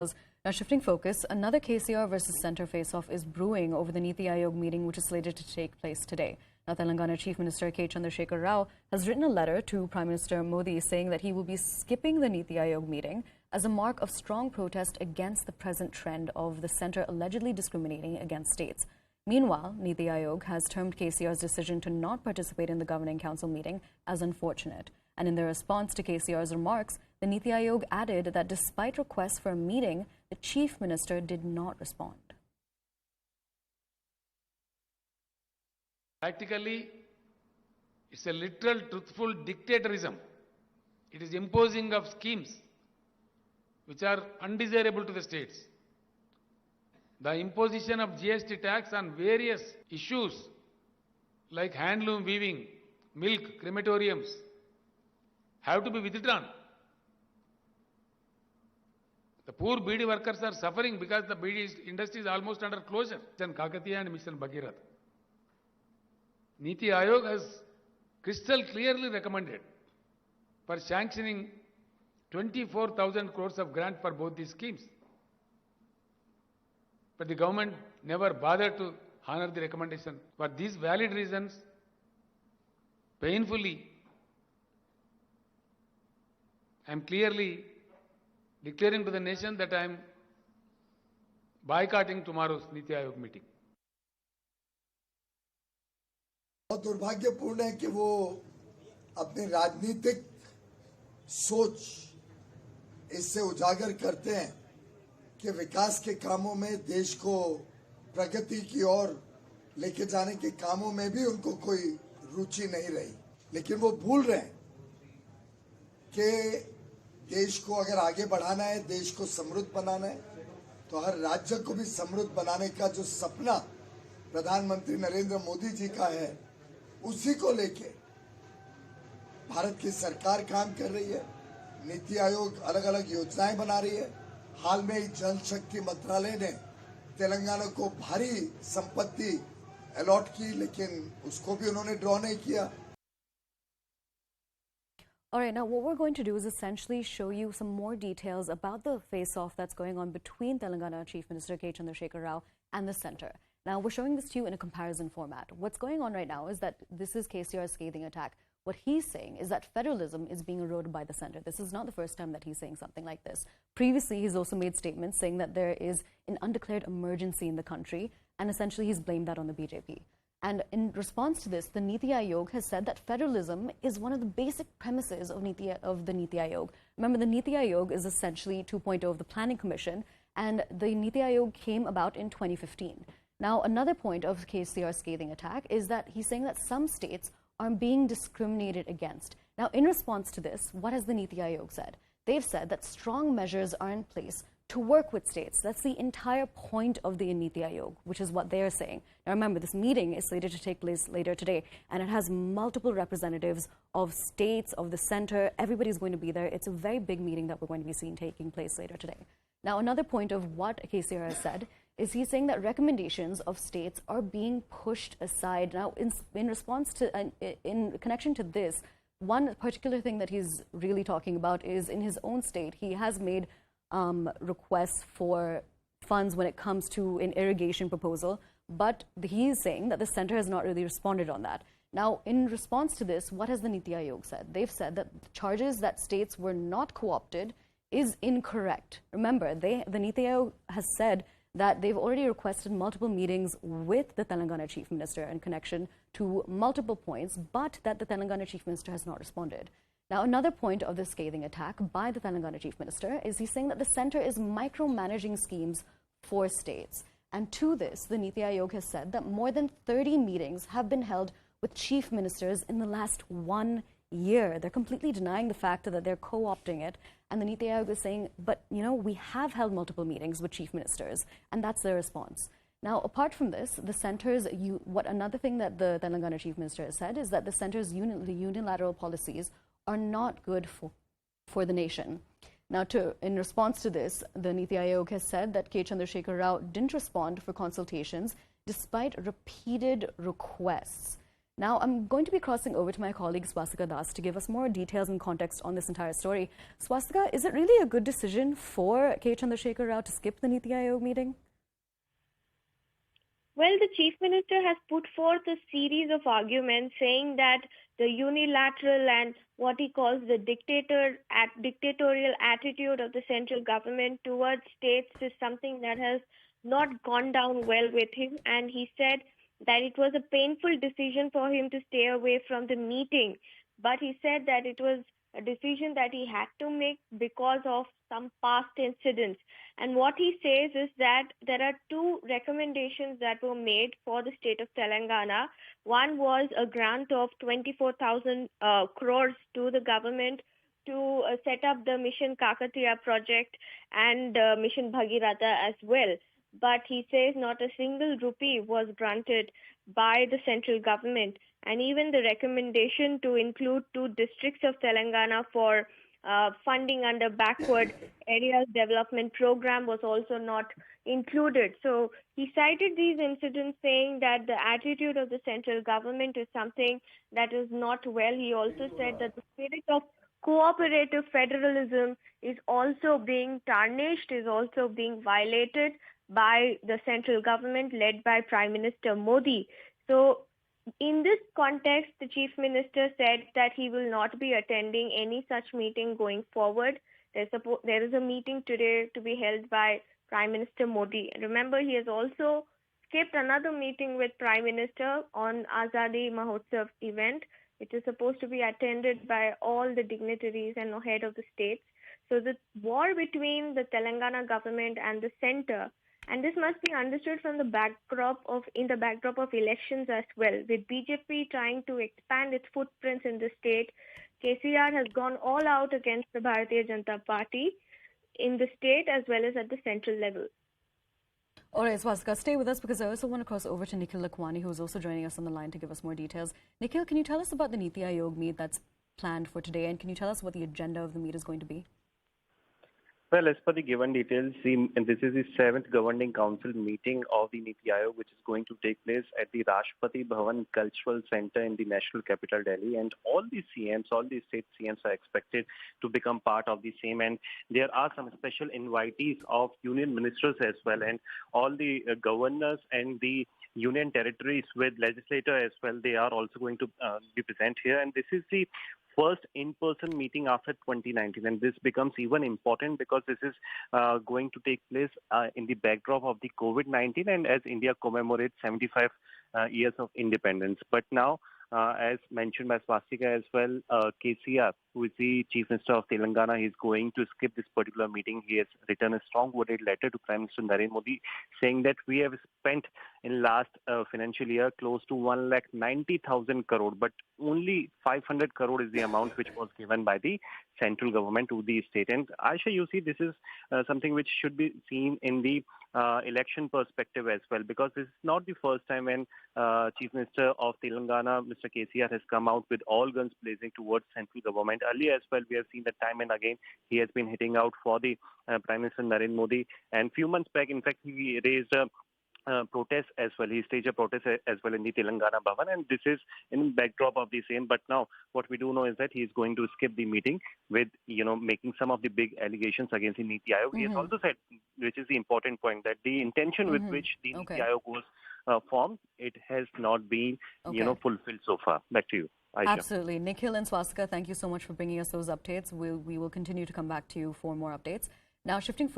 Now, shifting focus, another KCR versus Centre face-off is brewing over the NITI Ayog meeting, which is slated to take place today. Now, Telangana Chief Minister K. has written a letter to Prime Minister Modi saying that he will be skipping the NITI Ayog meeting as a mark of strong protest against the present trend of the centre allegedly discriminating against states. Meanwhile, NITI Ayog has termed KCR's decision to not participate in the Governing Council meeting as unfortunate. And in their response to KCR's remarks, the NITI Ayog added that despite requests for a meeting, the Chief Minister did not respond. Practically, it's a literal truthful dictatorism. It is imposing of schemes which are undesirable to the states. The imposition of GST tax on various issues like handloom weaving, milk, crematoriums have to be withdrawn. The poor beedi workers are suffering because the beedi industry is almost under closure. Mission Kakatiya and Mission Bhagirath. NITI Ayog has crystal clearly recommended for sanctioning 24,000 crores of grant for both these schemes. But the government never bothered to honor the recommendation. For these valid reasons, painfully, I am clearly declaring to the nation that I am boycotting tomorrow's NITI Ayog meeting. बहुत दुर्भाग्यपूर्ण है कि वो अपनी राजनीतिक सोच इससे उजागर करते हैं कि विकास के कामों में देश को प्रगति की ओर लेके जाने के कामों में भी उनको कोई रुचि नहीं रही, लेकिन वो भूल रहे हैं कि देश को अगर आगे बढ़ाना है, देश को समृद्ध बनाना है, तो हर राज्य को भी समृद्ध बनाने का जो सपना प्रधानमंत्री नरेंद्र मोदी जी का है, उसी को लेके भारत की सरकार काम कर रही है। नीति आयोग अलग अलग योजनाएं बना रही है। हाल में ही जल शक्ति मंत्रालय ने तेलंगाना को भारी संपत्ति अलॉट की, लेकिन उसको भी उन्होंने ड्रॉ नहीं किया। All right, now what we're going to do is essentially show you some more details about the face-off that's going on between Telangana Chief Minister K. and the centre. Now, we're showing this to you in a comparison format. What's going on right now is that this is KCR's scathing attack. What he's saying is that federalism is being eroded by the centre. This is not the first time that he's saying something like this. Previously, he's also made statements saying that there is an undeclared emergency in the country, and essentially he's blamed that on the BJP. And in response to this, the NITI Ayog has said that federalism is one of the basic premises of the NITI Ayog. Remember, the NITI Ayog is essentially 2.0 of the Planning Commission, and the NITI Ayog came about in 2015. Now, another point of KCR's scathing attack is that he's saying that some states are being discriminated against. Now, in response to this, what has the NITI Ayog said? They've said that strong measures are in place to work with states. That's the entire point of the NITI Ayog, which is what they're saying. Now, remember, this meeting is slated to take place later today, and it has multiple representatives of states, of the centre. Everybody's going to be there. It's a very big meeting that we're going to be seeing taking place later today. Now, another point of what KCR has said is he's saying that recommendations of states are being pushed aside. Now, in response to, in connection to this, one particular thing that he's really talking about is in his own state, he has made requests for funds when it comes to an irrigation proposal, but he's saying that the centre has not really responded on that. Now, in response to this, what has the NITI Ayog said? They've said that the charges that states were not co-opted is incorrect. Remember, the NITI Ayog has said that they've already requested multiple meetings with the Telangana Chief Minister in connection to multiple points, but that the Telangana Chief Minister has not responded. Now, another point of this scathing attack by the Telangana Chief Minister is he's saying that the centre is micromanaging schemes for states. And to this, the NITI Ayog has said that more than 30 meetings have been held with chief ministers in the last 1 year. They're completely denying the fact that they're co-opting it. And the NITI Ayog is saying, but, you know, we have held multiple meetings with chief ministers. And that's their response. Now, apart from this, the centre's, another thing that the Telangana Chief Minister has said is that the centre's unilateral policies are not good for the nation. Now, in response to this, the NITI Ayog has said that K. didn't respond for consultations despite repeated requests. Now, I'm going to be crossing over to my colleague Swastika Das to give us more details and context on this entire story. Swastika, is it really a good decision for K. Chandrasekhar Rao to skip the NITI Aayog meeting? Well, the Chief Minister has put forth a series of arguments saying that the unilateral and what he calls the dictatorial attitude of the central government towards states is something that has not gone down well with him. And he said that it was a painful decision for him to stay away from the meeting. But he said that it was a decision that he had to make because of some past incidents. And what he says is that there are two recommendations that were made for the state of Telangana. One was a grant of 24,000 crores to the government to set up the Mission Kakatiya project and Mission Bhagiratha as well. But he says not a single rupee was granted by the central government. And even the recommendation to include 2 districts of Telangana for funding under backward areas development program was also not included. So he cited these incidents saying that the attitude of the central government is something that is not well. He also said that the spirit of cooperative federalism is also being tarnished, is also being violated by the central government led by Prime Minister Modi. So in this context, the Chief Minister said that he will not be attending any such meeting going forward. There is a meeting today to be held by Prime Minister Modi. And remember, he has also skipped another meeting with Prime Minister on Azadi Mahotsav event. It is supposed to be attended by all the dignitaries and head of the states. So the war between the Telangana government and the center, and this must be understood from the backdrop of elections as well. With BJP trying to expand its footprints in the state, KCR has gone all out against the Bharatiya Janata Party in the state as well as at the central level. All right, Swastika, stay with us because I also want to cross over to Nikhil Lakwani, who's also joining us on the line to give us more details. Nikhil, can you tell us about the NITI Ayog meet that's planned for today, and can you tell us what the agenda of the meet is going to be? Well, as per the given details, and this is the 7th Governing Council meeting of the NITI Ayog, which is going to take place at the Rashtrapati Bhavan Cultural Center in the National Capital, Delhi. And all the CMs, all the state CMs are expected to become part of the same. And there are some special invitees of union ministers as well. And all the governors and the union territories with legislator as well, they are also going to be present here. And this is the first in-person meeting after 2019, and this becomes even important because this is going to take place in the backdrop of the COVID-19 and as India commemorates 75 years of independence. But now, as mentioned by Swastika as well, KCR, who is the Chief Minister of Telangana, is going to skip this particular meeting. He has written a strong-worded letter to Prime Minister Narendra Modi saying that we have spent in last financial year close to 1,90,000 crore, but only 500 crore is the amount which was given by the central government to the state. And Aisha, you see, this is something which should be seen in the election perspective as well, because this is not the first time when Chief Minister of Telangana, Mr. KCR, has come out with all guns blazing towards central government. Earlier as well, we have seen that time and again he has been hitting out for the Prime Minister Narendra Modi. And few months back, in fact, he raised a protest as well. He staged a protest as well in the Telangana Bhavan, and this is in backdrop of the same. But now what we do know is that he is going to skip the meeting with, making some of the big allegations against the NITI Ayog. He has also said, which is the important point, that the intention with which the NITI Ayog was formed, it has not been, fulfilled so far. Back to you, Aisha. Absolutely. Nikhil and Swastika, thank you so much for bringing us those updates. We will continue to come back to you for more updates. Now, shifting